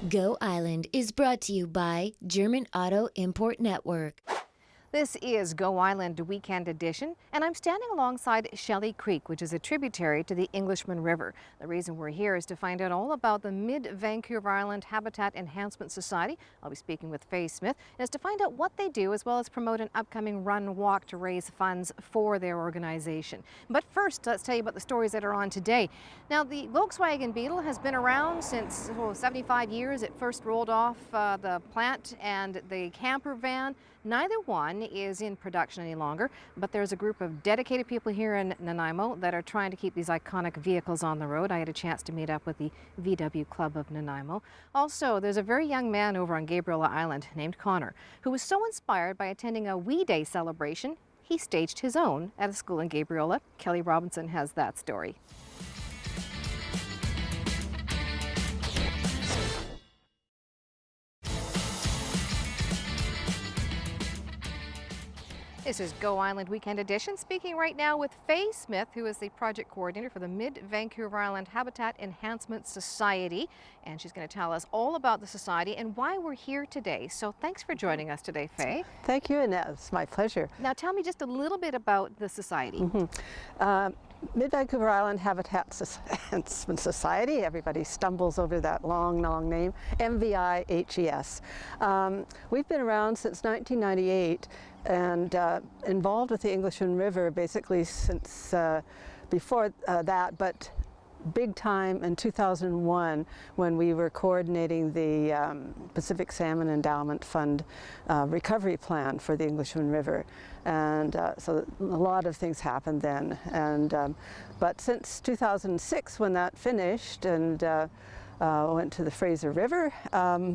Go Island is brought to you by German Auto Import Network. This is Go Island Weekend Edition, and I'm standing alongside Shelley Creek, which is a tributary to the Englishman River. The reason we're here is to find out all about the Mid-Vancouver Island Habitat Enhancement Society. I'll be speaking with Faye Smith, and it's to find out what they do as well as promote an upcoming run-walk to raise funds for their organization. But first, let's tell you about the stories that are on today. Now, the Volkswagen Beetle has been around since 75 years. It first rolled off the plant and the camper van. Neither one is in production any longer, but there's a group of dedicated people here in Nanaimo that are trying to keep these iconic vehicles on the road. I had a chance to meet up with the VW Club of Nanaimo. Also, there's a very young man over on Gabriola Island named Connor, who was so inspired by attending a Wee Day celebration, he staged his own at a school in Gabriola. Kelly Robinson has that story. This is Go Island Weekend Edition, speaking right now with Faye Smith, who is the project coordinator for the Mid-Vancouver Island Habitat Enhancement Society. And she's going to tell us all about the society and why we're here today. So thanks for joining us today, Faye. Thank you, Annette. It's my pleasure. Now tell me just a little bit about the society. Mid-Vancouver Island Habitat Enhancement Society, everybody stumbles over that long name, MVIHES. We've been around since 1998 and involved with the Englishman River basically since before that, but big time in 2001 when we were coordinating the Pacific Salmon Endowment Fund recovery plan for the Englishman River. And so a lot of things happened then. And but since 2006 when that finished and went to the Fraser River,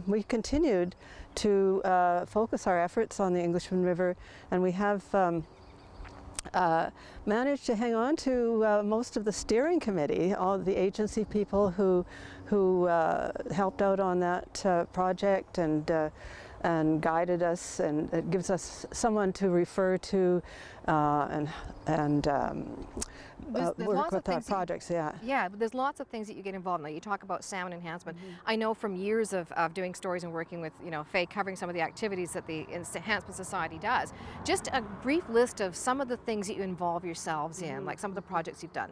we continued to focus our efforts on the Englishman River, and we have managed to hang on to most of the steering committee, all the agency people who helped out on that project and guided us, and it gives us someone to refer to and work with our projects. Yeah, but there's lots of things that you get involved in. You talk about salmon enhancement. I know from years of doing stories and working with, Faye, covering some of the activities that the Enhancement Society does. Just a brief list of some of the things that you involve yourselves in, like some of the projects you've done.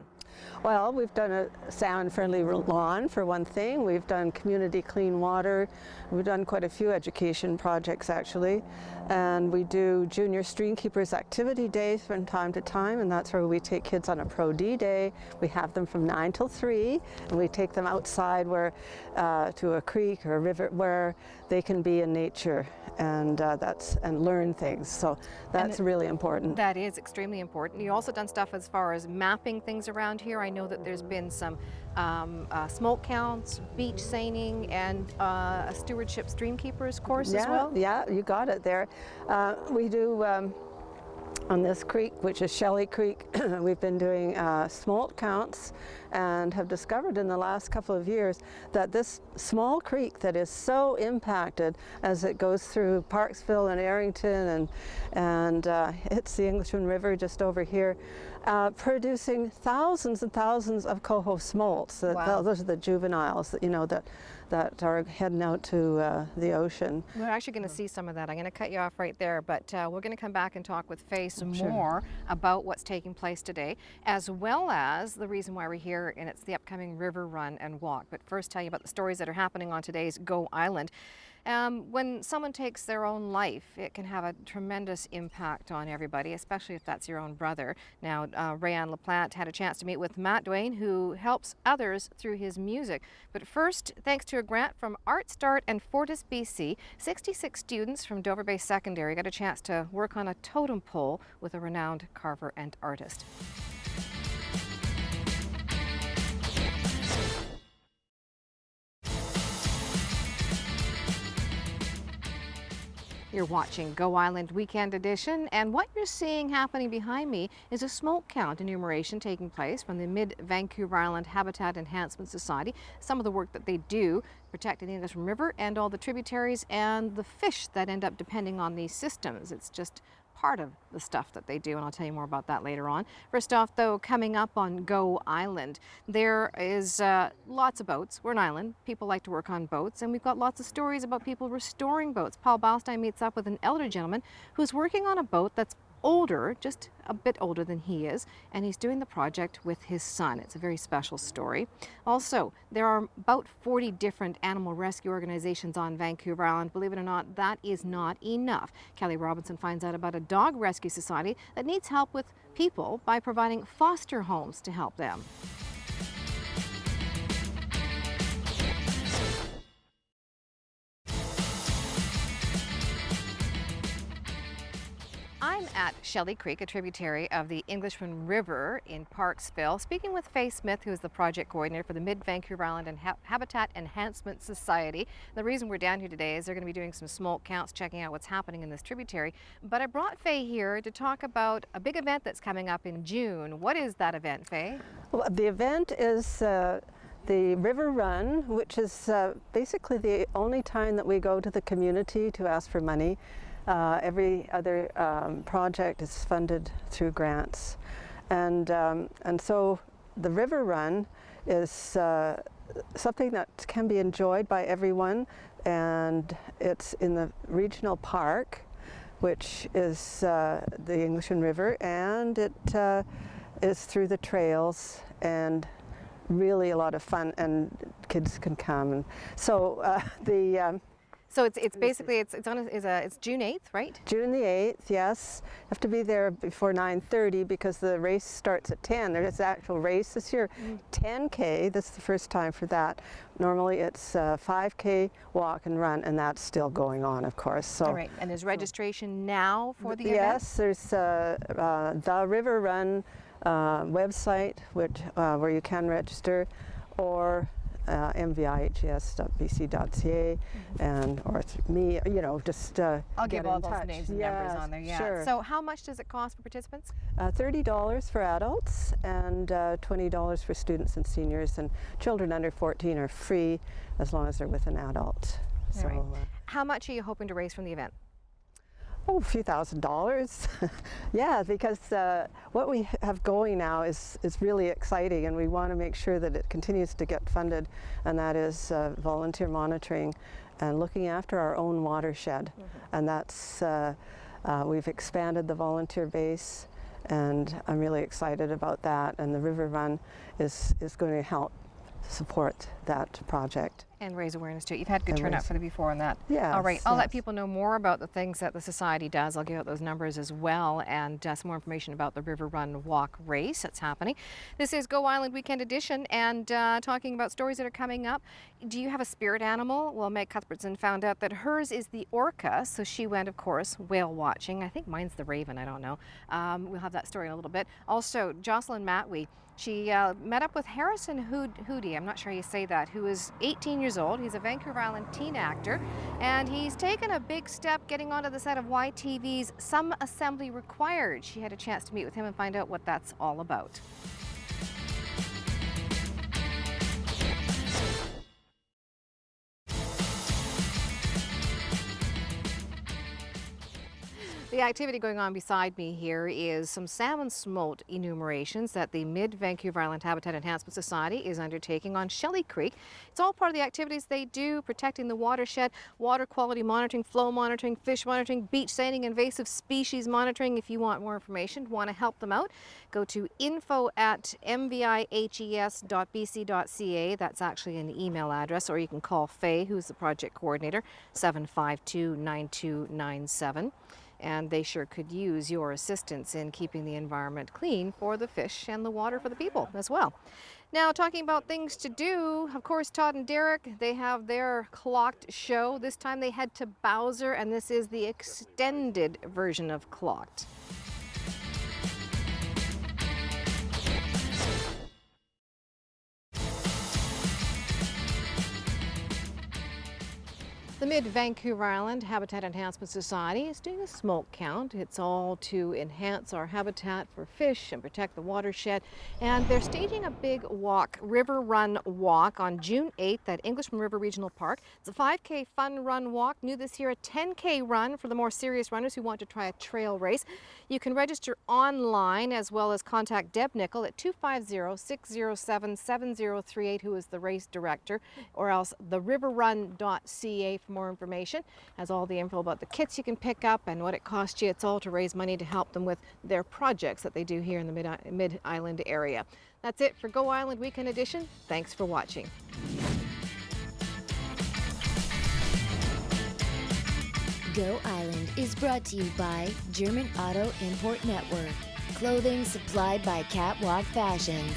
Well, we've done a salmon-friendly lawn for one thing. We've done community clean water. We've done quite a few education projects actually. And we do junior streamkeepers activity days from time to time, and that's where we take kids on a Pro D day. We have them from 9 till 3, and we take them outside where to a creek or a river where they can be in nature and learn things. So that's really important. That is extremely important. You also done stuff as far as mapping things around here. I know that there's been some smolt counts, beach seining, and a stewardship streamkeepers course as well. Yeah, you got it there. We do on this creek, which is Shelley Creek, we've been doing smolt counts and have discovered in the last couple of years that this small creek that is so impacted as it goes through Parksville and Arrington and hits the Englishman River just over here, producing thousands and thousands of coho smolts. Wow. Those are the juveniles that are heading out to the ocean. We're actually going to see some of that. I'm going to cut you off right there, but we're going to come back and talk with Faye some more about what's taking place today, as well as the reason why we're here, and it's the upcoming River Run and Walk. But first, tell you about the stories that are happening on today's Go Island. When someone takes their own life, it can have a tremendous impact on everybody, especially if that's your own brother. Now, Rayanne LaPlante had a chance to meet with Matt Duane, who helps others through his music. But first, thanks to a grant from Art Start and Fortis BC, 66 students from Dover Bay Secondary got a chance to work on a totem pole with a renowned carver and artist. You're watching Go Island Weekend Edition, and what you're seeing happening behind me is a smolt count enumeration taking place from the Mid-Vancouver Island Habitat Enhancement Society. Some of the work that they do protecting the Englishman River and all the tributaries and the fish that end up depending on these systems. It's just part of the stuff that they do, and I'll tell you more about that later on. First off, though, coming up on Go Island, there is lots of boats. We're an island. People like to work on boats, and we've got lots of stories about people restoring boats. Paul Balstein meets up with an elder gentleman who's working on a boat that's older, just a bit older than he is, and he's doing the project with his son. It's a very special story. Also, there are about 40 different animal rescue organizations on Vancouver Island. Believe it or not, that is not enough. Kelly Robinson finds out about a dog rescue society that needs help with people by providing foster homes to help them. I'm at Shelley Creek, a tributary of the Englishman River in Parksville, speaking with Faye Smith, who is the project coordinator for the Mid-Vancouver Island and Habitat Enhancement Society. The reason we're down here today is they're going to be doing some smolt counts, checking out what's happening in this tributary. But I brought Faye here to talk about a big event that's coming up in June. What is that event, Faye? Well, the event is the River Run, which is basically the only time that we go to the community to ask for money. Every other project is funded through grants, and so the River Run is something that can be enjoyed by everyone, and it's in the regional park, which is the Englishman River, and it is through the trails, and really a lot of fun, and kids can come. And so So it's basically it's June 8th, right? June the 8th, yes. You have to be there before 9:30 because the race starts at 10. There's an actual race this year, 10K. This is the first time for that. Normally it's 5K walk and run, and that's still going on, of course. So. All right, and there's registration now for the event? Yes, there's the River Run website where you can register, or mvihs.bc.ca, and or me, just I'll give all in those touch. names and numbers on there. Yeah. Sure. So how much does it cost for participants? $30 for adults and $20 for students and seniors, and children under 14 are free as long as they're with an adult. All right. How much are you hoping to raise from the event? Oh, a few $1,000s. Yeah, because what we have going now is really exciting, and we want to make sure that it continues to get funded, and that is volunteer monitoring and looking after our own watershed. And that's, we've expanded the volunteer base, and I'm really excited about that, and the River Run is going to help support that project. And raise awareness too. You've had good turnout for the before on that. Yeah. All right, I'll let people know more about the things that the Society does. I'll give out those numbers as well, and some more information about the River Run Walk race that's happening. This is Go Island Weekend Edition, and talking about stories that are coming up. Do you have a spirit animal? Well, Meg Cuthbertson found out that hers is the orca, so she went, of course, whale watching. I think mine's the raven, I don't know. We'll have that story in a little bit. Also, Jocelyn Matwee. She met up with Harrison Hootie, I'm not sure how you say that, who is 18 years old. He's a Vancouver Island teen actor, and he's taken a big step getting onto the set of YTV's Some Assembly Required. She had a chance to meet with him and find out what that's all about. The activity going on beside me here is some salmon smolt enumerations that the Mid-Vancouver Island Habitat Enhancement Society is undertaking on Shelley Creek. It's all part of the activities they do, protecting the watershed, water quality monitoring, flow monitoring, fish monitoring, beach seining, invasive species monitoring. If you want more information, want to help them out, go to info@mvihes.bc.ca. That's actually an email address, or you can call Faye, who's the project coordinator, 752-9297. And they sure could use your assistance in keeping the environment clean for the fish and the water for the people as well. Now, talking about things to do, of course, Todd and Derek, they have their Clocked show. This time they head to Bowser, and this is the extended version of Clocked. The Mid-Vancouver Island Habitat Enhancement Society is doing a smolt count. It's all to enhance our habitat for fish and protect the watershed. And they're staging a big walk, River Run Walk, on June 8th at Englishman River Regional Park. It's a 5K fun run walk. New this year, a 10K run for the more serious runners who want to try a trail race. You can register online as well as contact Deb Nickel at 250-607-7038, who is the race director, or else theriverrun.ca for more information. Has all the info about the kits you can pick up and what it costs you. It's all to raise money to help them with their projects that they do here in the Mid-Island area. That's it for Go Island Weekend Edition. Thanks for watching. Go Island is brought to you by German Auto Import Network. Clothing supplied by Catwalk Fashions.